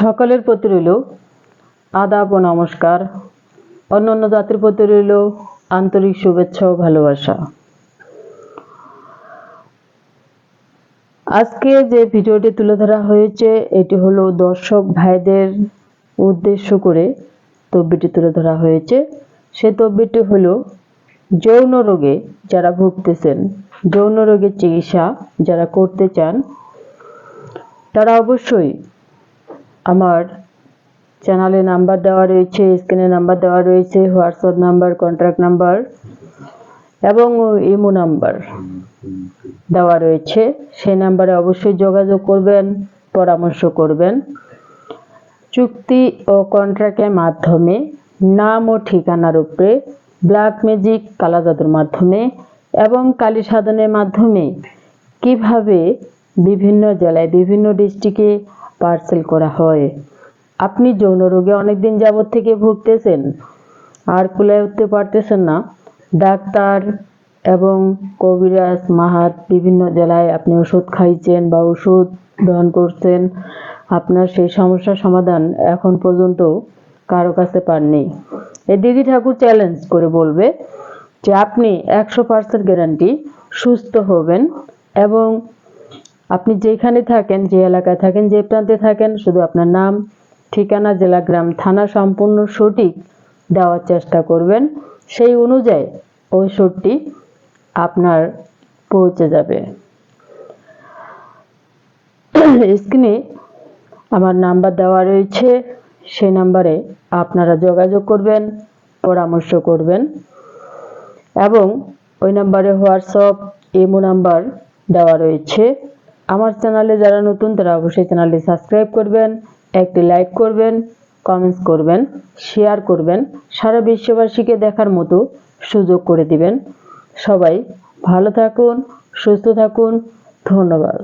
সকলের প্রতি রইল আদাব ও নমস্কার। অন্যান্য জাতির প্রতি রইল আন্তরিক শুভেচ্ছা ও ভালোবাসা। আজকে যে ভিডিওটি তুলে ধরা হয়েছে এটি হলো দর্শক ভাইদের উদ্দেশ্য করে তথ্যটি তুলে ধরা হয়েছে। সেই তথ্যটি হলো যৌন রোগে যারা ভুগতেছেন, যৌন রোগের চিকিৎসা যারা করতে চান তারা অবশ্যই আমার চ্যানেলে নাম্বার দেওয়া রয়েছে, স্ক্রিনে নাম্বার দেওয়া রয়েছে, হোয়াটসঅ্যাপ নাম্বার, কন্ট্যাক্ট নাম্বার এবং ইমো নাম্বার দেওয়া রয়েছে। সেই নাম্বারে অবশ্যই যোগাযোগ করবেন, পরামর্শ করবেন। চুক্তি ও কন্ট্রাক্টের মাধ্যমে নাম ও ঠিকানার উপরে ব্ল্যাক ম্যাজিক, কালা জাদুর মাধ্যমে এবং কালী সাধনের মাধ্যমে কিভাবে বিভিন্ন জেলায় বিভিন্ন ডিস্ট্রিক্টে পার্সেল করা হয়। আপনি যৌন রোগে অনেকদিন যাবত থেকে ভুগতেছেন আর কুলায় উঠতে পারতেছেন না, ডাক্তার এবং কবিরাজ মাহাত বিভিন্ন জেলায় আপনি ওষুধ খাইছেন বা ওষুধ গ্রহণ করছেন, আপনার সেই সমস্যার সমাধান এখন পর্যন্ত কারো কাছে পাননি। এই দিদি ঠাকুর চ্যালেঞ্জ করে বলবে যে আপনি 100% গ্যারান্টি সুস্থ হবেন এবং আপনি যেখানে থাকেন, যে এলাকায় থাকেন, যে প্রান্তে থাকেন, শুধু আপনার নাম, ঠিকানা, জেলা, গ্রাম, থানা সম্পূর্ণ সঠিক দেওয়ার চেষ্টা করবেন। সেই অনুযায়ী ঔষধটি আপনার পৌঁছে যাবে। স্ক্রিনে আমার নাম্বার দেওয়া রয়েছে, সেই নাম্বারে আপনারা যোগাযোগ করবেন, পরামর্শ করবেন এবং ওই নাম্বারে হোয়াটসঅ্যাপ, ইমো নাম্বার দেওয়া রয়েছে। আমার চ্যানেলে যারা নতুন তারা অবশ্যই চ্যানেলটি সাবস্ক্রাইব করবেন, একটি লাইক করবেন, কমেন্টস করবেন, শেয়ার করবেন, সারা বিশ্ববাসীকে দেখার মতো সুযোগ করে দিবেন। সবাই ভালো থাকুন, সুস্থ থাকুন। ধন্যবাদ।